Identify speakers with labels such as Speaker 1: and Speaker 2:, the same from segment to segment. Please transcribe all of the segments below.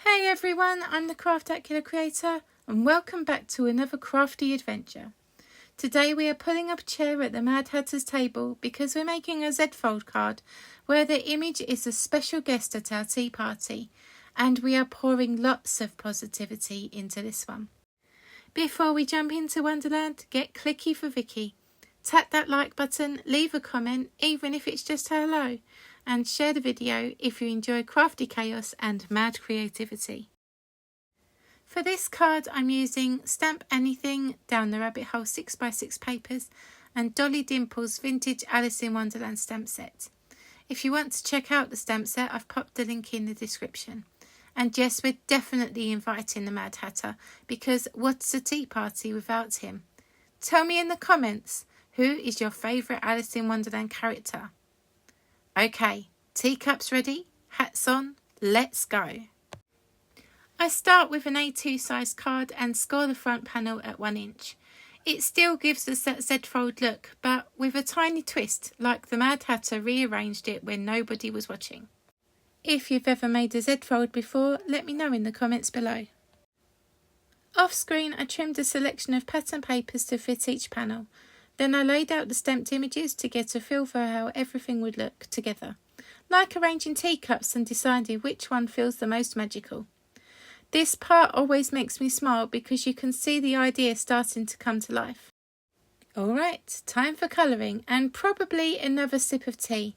Speaker 1: Hey everyone, I'm the Craftacular Creator and welcome back to another crafty adventure. Today we are pulling up a chair at the Mad Hatter's table because we're making a Z-fold card where the image is a special guest at our tea party, and we are pouring lots of positivity into this one. Before we jump into Wonderland, get clicky for Vicky. Tap that like button, leave a comment even if it's just hello, and share the video if you enjoy crafty chaos and mad creativity. For this card I'm using Stamp Anything Down the Rabbit Hole 6x6 papers and Dolly Dimple's vintage Alice in Wonderland stamp set. If you want to check out the stamp set, I've popped the link in the description. And yes, we're definitely inviting the Mad Hatter, because what's a tea party without him? Tell me in the comments, who is your favourite Alice in Wonderland character? Okay, teacups ready, hats on, let's go. I start with an A2 size card and score the front panel at 1 inch. It still gives us that Z-fold look, but with a tiny twist, like the Mad Hatter rearranged it when nobody was watching. If you've ever made a Z-fold before, let me know in the comments below. Off screen, I trimmed a selection of pattern papers to fit each panel. Then I laid out the stamped images to get a feel for how everything would look together, like arranging teacups and deciding which one feels the most magical. This part always makes me smile because you can see the idea starting to come to life. Alright, time for colouring and probably another sip of tea.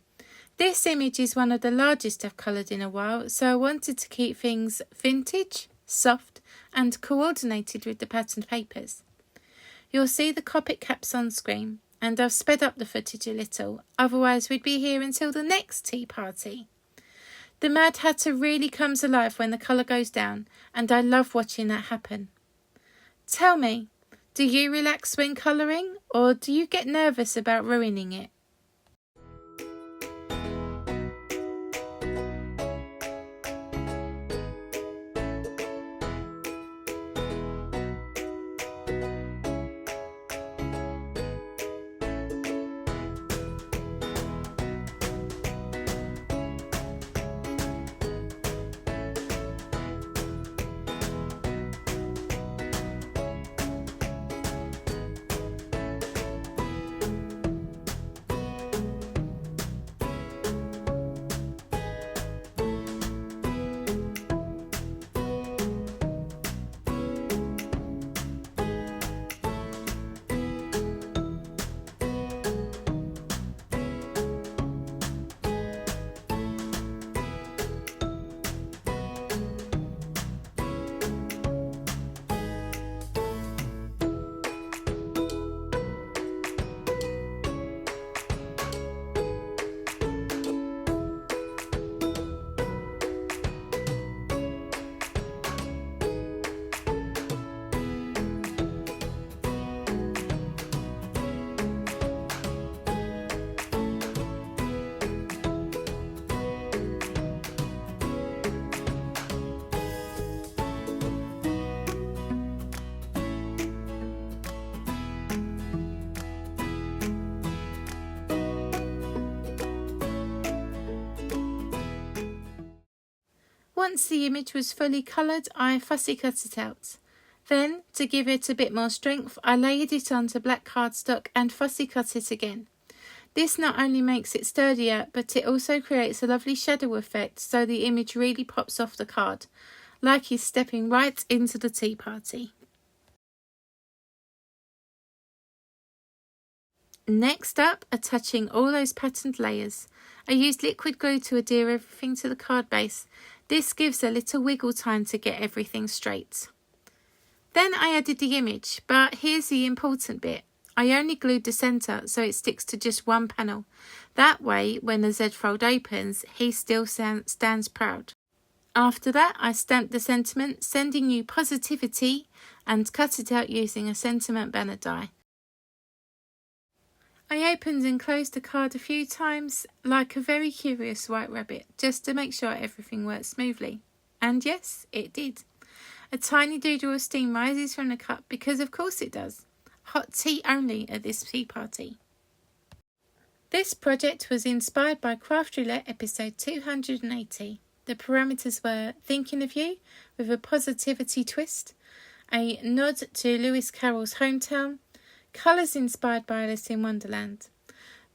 Speaker 1: This image is one of the largest I've coloured in a while, so I wanted to keep things vintage, soft and coordinated with the patterned papers. You'll see the Copic caps on screen, and I've sped up the footage a little, otherwise we'd be here until the next tea party. The Mad Hatter really comes alive when the colour goes down, and I love watching that happen. Tell me, do you relax when colouring, or do you get nervous about ruining it? Once the image was fully coloured, I fussy cut it out. Then, to give it a bit more strength, I layered it onto black cardstock and fussy cut it again. This not only makes it sturdier, but it also creates a lovely shadow effect, so the image really pops off the card, like he's stepping right into the tea party. Next up, attaching all those patterned layers. I used liquid glue to adhere everything to the card base. This gives a little wiggle time to get everything straight. Then I added the image, but here's the important bit. I only glued the centre so it sticks to just one panel. That way, when the Z-fold opens, he still stands proud. After that, I stamped the sentiment, sending you positivity, and cut it out using a sentiment banner die. I opened and closed the card a few times, like a very curious white rabbit, just to make sure everything worked smoothly. And yes, it did. A tiny doodle of steam rises from the cup because of course it does. Hot tea only at this tea party. This project was inspired by Craft Roulette episode 280. The parameters were thinking of you with a positivity twist, a nod to Lewis Carroll's hometown, colours inspired by Alice in Wonderland,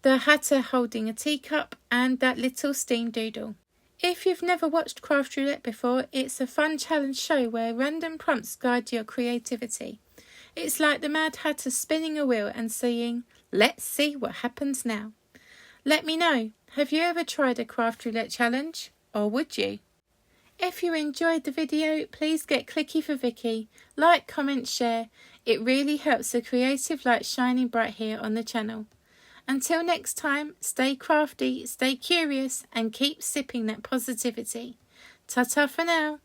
Speaker 1: the Hatter holding a teacup, and that little steam doodle. If you've never watched Craft Roulette before, it's a fun challenge show where random prompts guide your creativity. It's like the Mad Hatter spinning a wheel and saying, "Let's see what happens now." Let me know, have you ever tried a Craft Roulette challenge? Or would you? If you enjoyed the video, please get clicky for Vicky, like, comment, share. It really helps the creative light shining bright here on the channel. Until next time, stay crafty, stay curious, and keep sipping that positivity. Ta-ta for now.